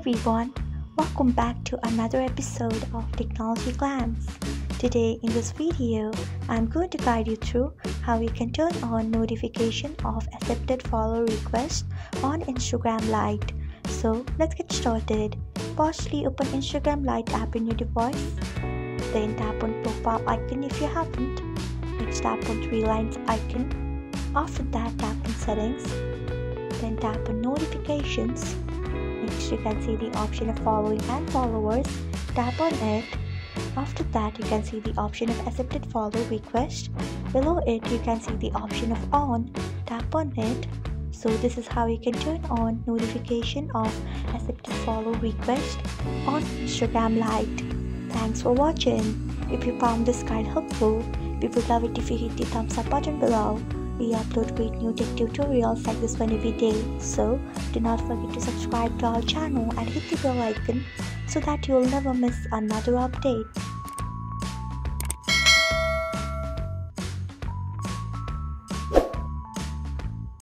everyone, welcome back to another episode of Technologyglance. Today in this video, I'm going to guide you through how you can turn on notification of accepted follow requests on Instagram Lite. So let's get started. Firstly, open Instagram Lite app in your device. Then tap on profile icon if you haven't. Next tap on three lines icon. After that, tap on settings. Then tap on notifications. Next, you can see the option of following and followers. Tap on it. After that, you can see the option of accepted follow request. Below it, you can see the option of on. Tap on it. So this is how you can turn on notification of accepted follow request on Instagram Lite. Thanks for watching. If you found this guide helpful, we would love it if you hit the thumbs up button below. We upload great new tech tutorials like this one every day, so do not forget to subscribe to our channel and hit the bell icon so that you will never miss another update.